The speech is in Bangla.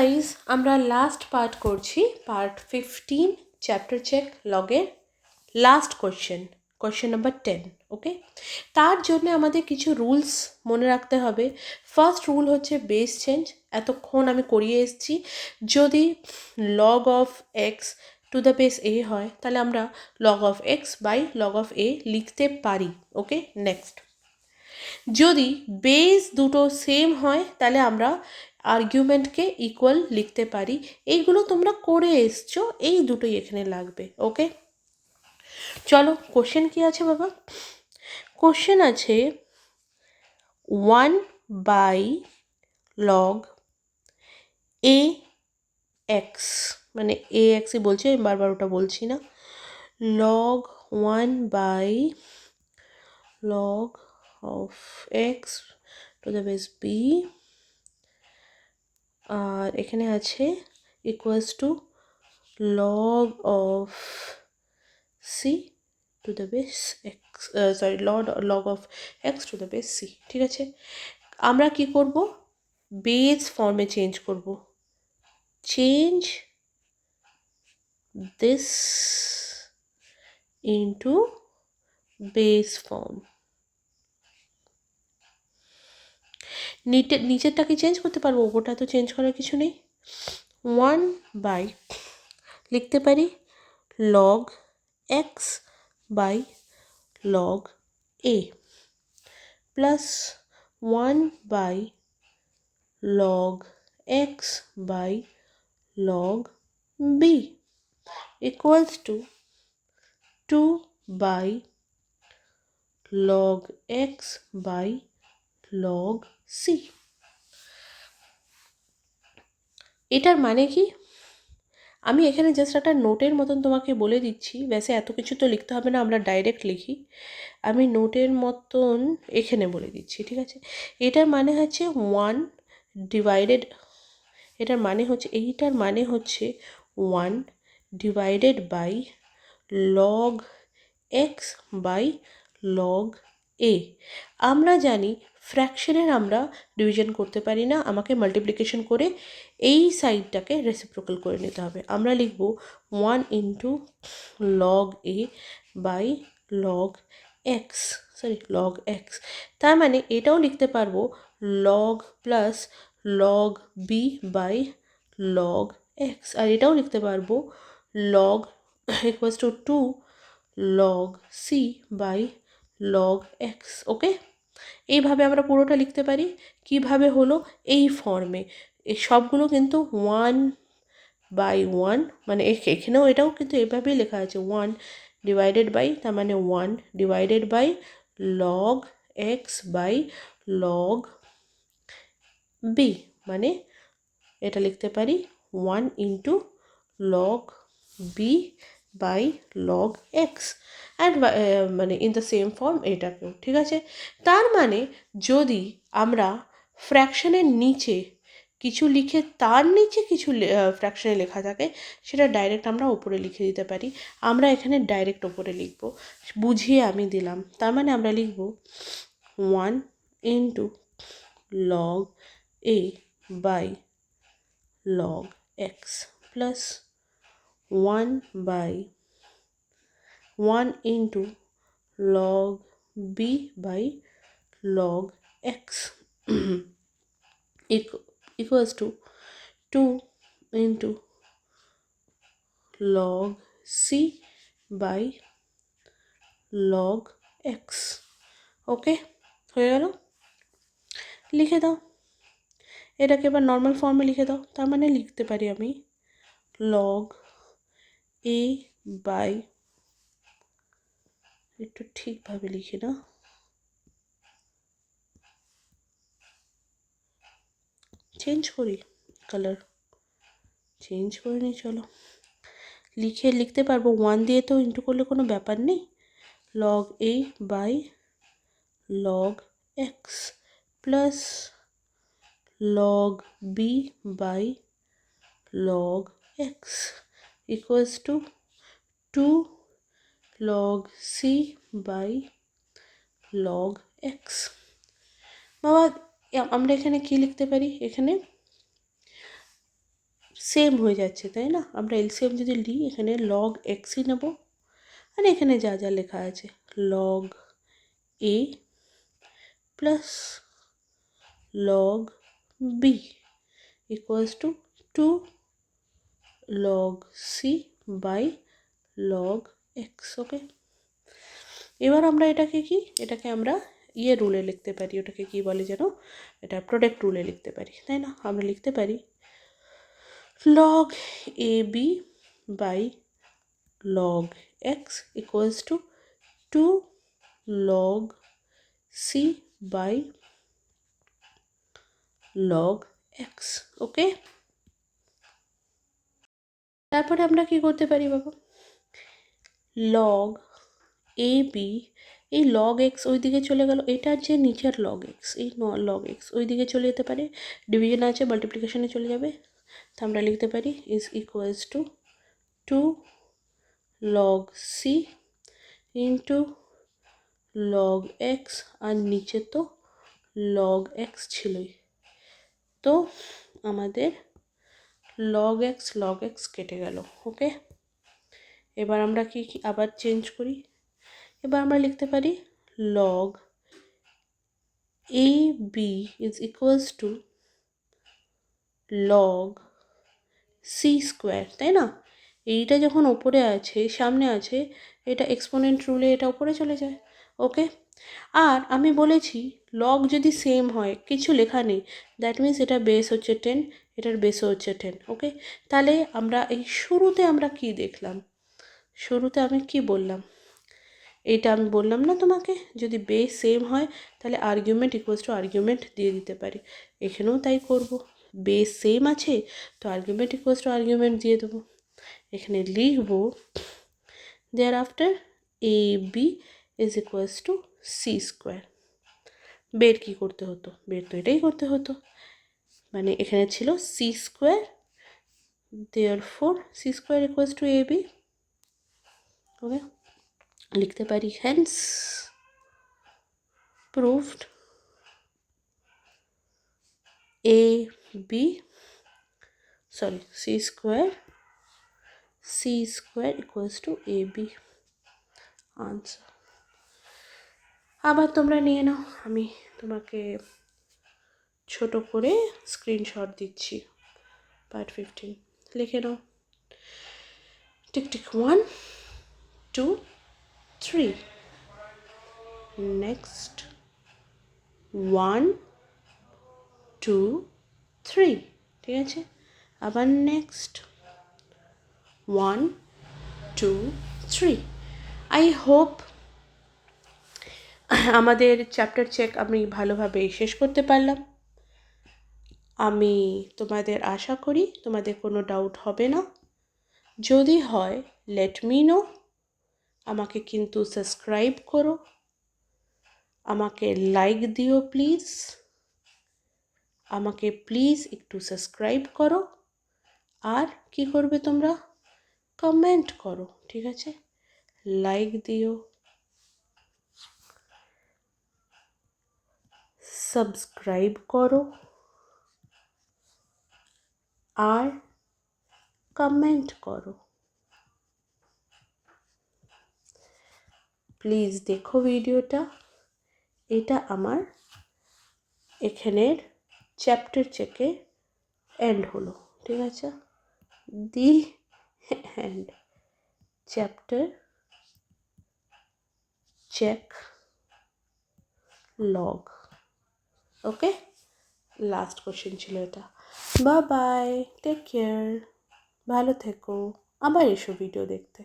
গাইজ আমরা লাস্ট পার্ট করছি, পার্ট 15 চ্যাপ্টার চেক লগের লাস্ট কোয়েশ্চেন নাম্বার 10। ওকে, তার জন্য আমাদের কিছু রুলস মনে রাখতে হবে। ফার্স্ট রুল হচ্ছে বেস চেঞ্জ। এতক্ষণ আমি করিয়ে এসেছি, যদি log of x to the base a হয় তাহলে আমরা log of x by log of a লিখতে পারি। ওকে, নেক্সট, যদি বেস দুটো সেম হয় তাহলে আমরা আর্গুমেন্টকে ইকুয়াল লিখতে পারি। এইগুলো তোমরা করে এসছো, এই দুটোই এখানে লাগবে। ওকে, চলো কোশ্চেন কি আছে বাবা? কোশ্চেন আছে 1/log এ এক্স, মানে এ এক্সই বলছি, আমি বারবার ওটা বলছি না। log 1/log of x to the base b, আর এখানে আছে equals to log of c to the base x, log of x to the base c। ঠিক আছে, আমরা কি করব? বেস ফর্মে চেঞ্জ করব। Change this into base form. নিচেরটা কি চেঞ্জ করতে পারবো? ওটা তো চেঞ্জ করার কিছু নেই। 1 বাই লিখতে পারি log x by log a plus 1 by log x by log b equals to 2 by log x by log c। এটার মানে কি? আমি এখানে জাস্ট একটা নোটের মতন তোমাকে বলে দিচ্ছি, ব্যাসে এত কিছু তো লিখতে হবে না, আমরা ডাইরেক্ট লিখি। আমি নোটের মতন এখানে বলে দিচ্ছি, ঠিক আছে? এটার মানে হচ্ছে 1 ডিভাইডেড, এটার মানে হচ্ছে, এইটার মানে হচ্ছে 1 divided by log x by log a। আমরা জানি ফ্র্যাকশনের আমরা ডিভিশন করতে পারি না, আমাকে মাল্টিপ্লিকেশন করে এই সাইডটাকে রেসিপ্রোকাল করে নিতে হবে। আমরা লিখব 1 into log a by log x, log x। তার মানে এটাও লিখতে পারবো log plus log b by log x, আর এটাও লিখতে পারবো log equals to 2 log c by log x। Okay, এইভাবে আমরা পুরোটা লিখতে পারি। কিভাবে হলো? এই ফর্মে। এই সবগুলো কিন্তু 1/1, মানে এখানেও এটাও কিন্তু এভাবেই লেখা আছে 1 ডিভাইডেড বাই, তার মানে 1 divided by log x by log b, মানে এটা লিখতে পারি 1 into log b by log x, and মানে ইন দ্য সেম ফর্ম এটাকেও। ঠিক আছে, তার মানে যদি আমরা ফ্র্যাকশনের নিচে কিছু লিখে তার নিচে কিছু ফ্র্যাকশনে লেখা থাকে, সেটা ডাইরেক্ট আমরা ওপরে লিখে দিতে পারি। আমরা এখানে ডাইরেক্ট ওপরে লিখব, বুঝিয়ে আমি দিলাম। তার মানে আমরা লিখব 1 into log a by log x plus 1 by 1 into log b by log x equals to 2 into log c by log x। ওকে, হয়ে গেল? লিখে দাও, এটাকে এবার নর্মাল ফর্মে লিখে দাও। তার মানে লিখতে পারি আমি log a বাই, একটু ঠিকভাবে লিখি না, চেঞ্জ করি, কালার চেঞ্জ করে নিই। চলো লিখতে পারবো, 1 দিয়ে তো ইন্টু করলে কোনো ব্যাপার নেই। log a by log x plus log b by log x equals to 2 log c by log x। বাবা আমরা এখানে কি লিখতে পারি? এখানে সেম হয়ে যাচ্ছে, তাই না? আমরা এলসিএম যদি নিই, এখানে লগ এক্সই নেব, আর এখানে যা যা লেখা আছে log A plus log B equals to 2 log c by log x। Okay, এবার আমরা এটাকে আমরা রুলে লিখতে পারি, ওটাকে কি বলে যেন, এটা প্রোডাক্ট রুলে লিখতে পারি, তাই না? আমরা লিখতে পারি log ab by log x equals to 2 log c by log x। Okay, তারপরে আমরা কি করতে পারি বাবা, log ab, এই log x ওই দিকে চলে গেল, এটার যে নিচের log x, এই log x ওই দিকে চলে যেতে পারে, ডিভিশন আছে মাল্টিপ্লিকেশনে চলে যাবে, তো আমরা লিখতে পারি is equals to 2 log c into log x, আর নিচে তো log x ছিলই, তো আমাদের log x কেটে গেল। ওকে, এবার আমরা কি আবার চেঞ্জ করি, এবার আমরা লিখতে পারি log ab is equals two log c square, তাই না? এইটা যখন ওপরে আছে, সামনে আছে, এটা এক্সপোনেন্ট রুলে এটা ওপরে চলে যায়। ওকে, আর আমি বলেছি লগ যদি সেম হয়, কিছু লেখা নেই, দ্যাট মিনস এটা বেস হচ্ছে 10, এটার বেসও হচ্ছে 10। ওকে, তাহলে আমরা এই শুরুতে আমরা কি দেখলাম, শুরুতে আমি কি বললাম, এইটা আমি বললাম না তোমাকে, যদি বেস সেম হয় তাহলে আর্গুমেন্ট ইকুয়ালস টু আর্গুমেন্ট দিয়ে দিতে পারি, এখানেও তাই করব, বেস সেম আছে তো আর্গুমেন্ট ইকুয়ালস টু আর্গুমেন্ট দিয়ে দেবো, এখানে লিখব thereafter A B is equals to C square. বের কী করতে হতো, বের তো এটাই করতে হতো, মানে এখানে ছিল C square, therefore C square equals to A B. Okay, লিখতে পারি hence proved AB, sorry, c square equals to AB answer। আবার তোমরা নিয়ে নাও, আমি তোমাকে ছোট করে স্ক্রিনশট দিচ্ছি, পার্ট 15 লিখে নাও, টিক 1 2 3, নেক্সট 1 2 3, ঠিক আছে, আবার নেক্সট 1 2 3। আই হোপ আমাদের চ্যাপ্টার চেক আমি ভালোভাবে শেষ করতে পারলাম, আমি তোমাদের আশা করি তোমাদের কোনো ডাউট হবে না, যদি হয় লেট মি নো, আমাকে কিন্তু সাবস্ক্রাইব করো, আমাকে লাইক দিও প্লিজ, আমাকে প্লিজ একটু সাবস্ক্রাইব করো, আর কি করবে তোমরা, কমেন্ট করো, ঠিক আছে, লাইক দিও, সাবস্ক্রাইব করো, আর কমেন্ট করো, প্লিজ দেখো ভিডিওটা, এটা আমার এখানের চ্যাপ্টার চেকে এন্ড হলো, ঠিক আছে, the end chapter check log. Okay, last question ছিল এটা। বাই বাই, টেক কেয়ার, ভালো থেকো, আবার এসো ভিডিও দেখতে।